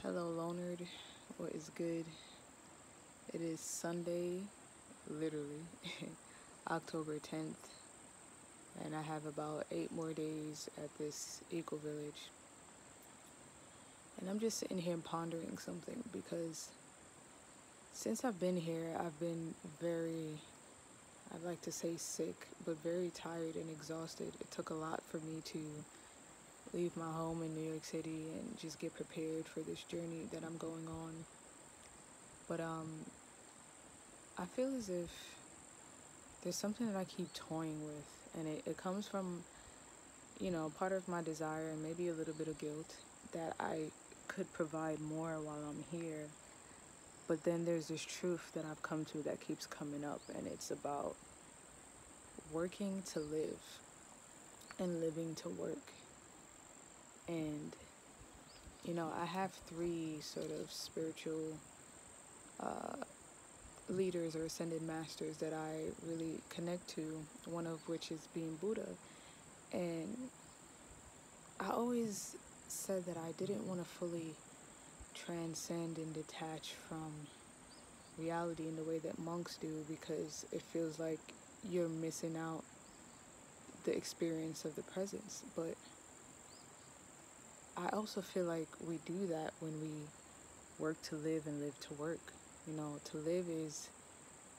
Hello, Lonerd. What is good? It is Sunday, literally, October 10th, and I have about 8 more days at this eco village. And I'm just sitting here pondering something because since I've been here, I've been very, I'd like to say sick, but very tired and exhausted. It took a lot for me to leave my home in New York City and just get prepared for this journey that I'm going on. But I feel as if there's something that I keep toying with, and it comes from, part of my desire and maybe a little bit of guilt that I could provide more while I'm here. But then there's this truth that I've come to that keeps coming up, and it's about working to live and living to work. And, I have three sort of spiritual leaders or ascended masters that I really connect to, one of which is being Buddha. And I always said that I didn't want to fully transcend and detach from reality in the way that monks do, because it feels like you're missing out the experience of the presence. But I also feel like we do that when we work to live and live to work. To live is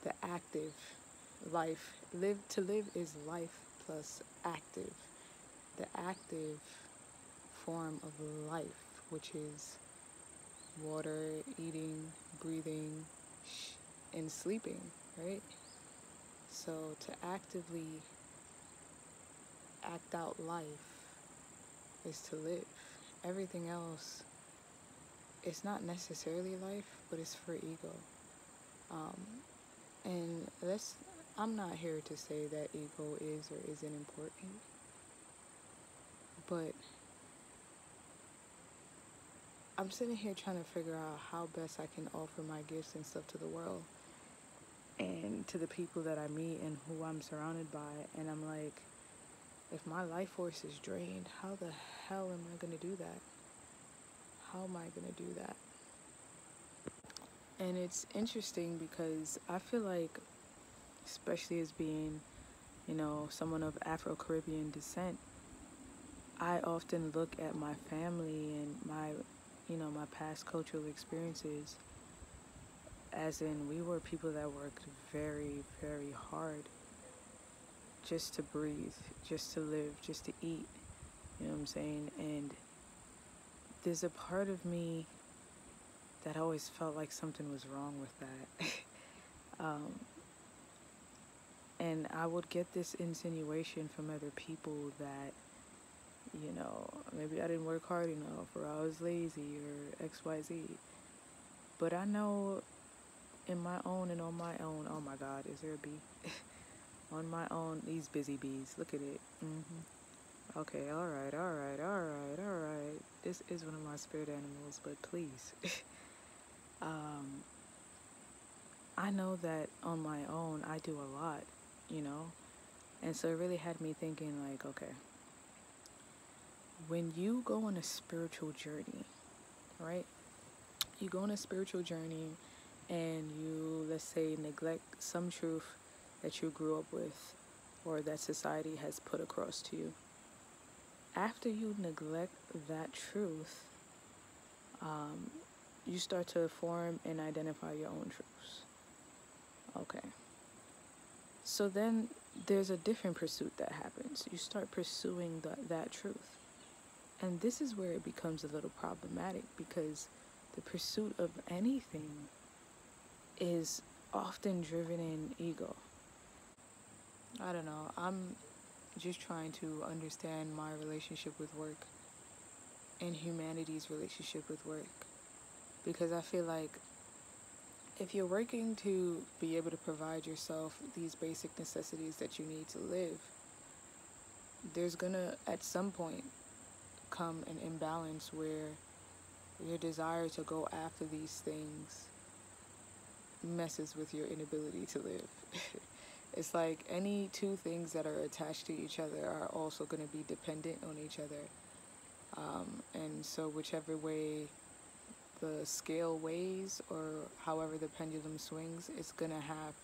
the active life. To live is life plus active. The active form of life, which is water, eating, breathing, and sleeping, right? So to actively act out life is to live. Everything else, it's not necessarily life, but it's for ego. And I'm not here to say that ego is or isn't important, but I'm sitting here trying to figure out how best I can offer my gifts and stuff to the world and to the people that I meet and who I'm surrounded by. And I'm like, if my life force is drained, how the hell am I going to do that? How am I going to do that? And it's interesting because I feel like, especially as being, someone of Afro-Caribbean descent, I often look at my family and my past cultural experiences as in we were people that worked very, very hard just to breathe, just to live, just to eat, you know what I'm saying? And there's a part of me that always felt like something was wrong with that. And I would get this insinuation from other people that, maybe I didn't work hard enough, or I was lazy, or XYZ. But I know in my own and on my own, oh my God, is there a bee? On my own, these busy bees, look at it. Okay, all right. This is one of my spirit animals, but please. I know that on my own, I do a lot, And so it really had me thinking like, okay, when you go on a spiritual journey, right? You go on a spiritual journey and you, let's say, neglect some truth that you grew up with or that society has put across to you. After you neglect that truth, you start to form and identify your own truths. Okay. So then there's a different pursuit that happens. You start pursuing that truth. And this is where it becomes a little problematic, because the pursuit of anything is often driven in ego. I don't know. I'm just trying to understand my relationship with work and humanity's relationship with work. Because I feel like if you're working to be able to provide yourself these basic necessities that you need to live, there's gonna, at some point, come an imbalance where your desire to go after these things messes with your inability to live. It's like any two things that are attached to each other are also going to be dependent on each other. And so whichever way the scale weighs or however the pendulum swings, it's going to have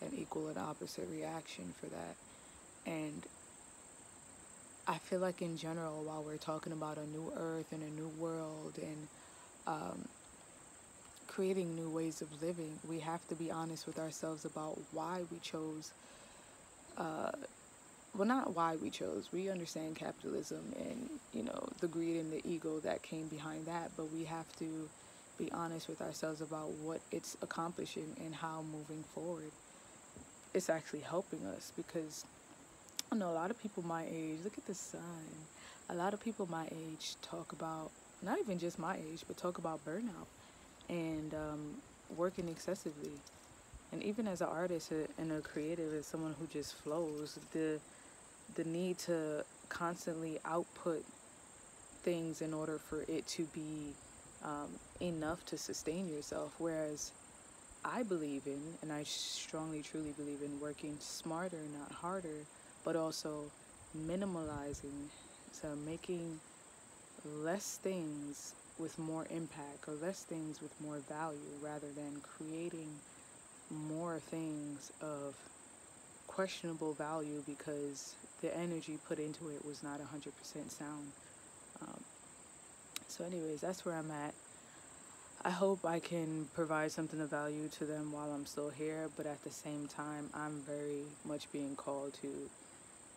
an equal and opposite reaction for that. And I feel like in general, while we're talking about a new earth and a new world and creating new ways of living, we have to be honest with ourselves about why we chose, well, not why we chose. We understand capitalism and, the greed and the ego that came behind that, but we have to be honest with ourselves about what it's accomplishing and how moving forward it's actually helping us. Because I know a lot of people my age, look at the sun, a lot of people my age talk about, not even just my age, but talk about burnout and working excessively. And even as an artist and a creative, as someone who just flows, the need to constantly output things in order for it to be enough to sustain yourself. Whereas I believe in, and I strongly, truly believe in working smarter, not harder, but also minimalizing, so making less things with more impact or less things with more value rather than creating more things of questionable value because the energy put into it was not 100% sound. So anyways, that's where I'm at. I hope I can provide something of value to them while I'm still here, but at the same time, I'm very much being called to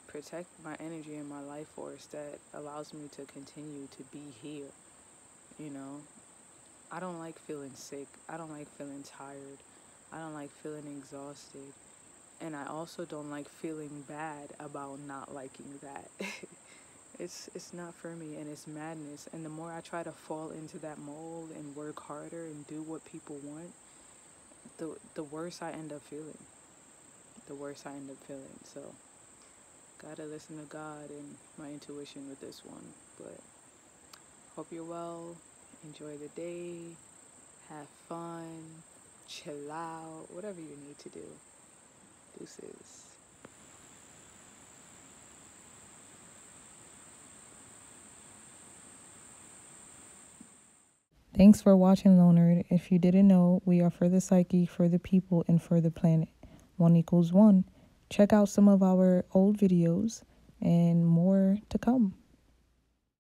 protect my energy and my life force that allows me to continue to be here. I don't like feeling sick. I don't like feeling tired. I don't like feeling exhausted. And I also don't like feeling bad about not liking that. It's not for me, and it's madness. And the more I try to fall into that mold and work harder and do what people want, the worse I end up feeling. So, gotta listen to God and my intuition with this one. But hope you're well. Enjoy the day. Have fun. Chill out. Whatever you need to do. Deuces. Thanks for watching, Lonerd. If you didn't know, we are for the psyche, for the people, and for the planet. 1 = 1. Check out some of our old videos and more to come.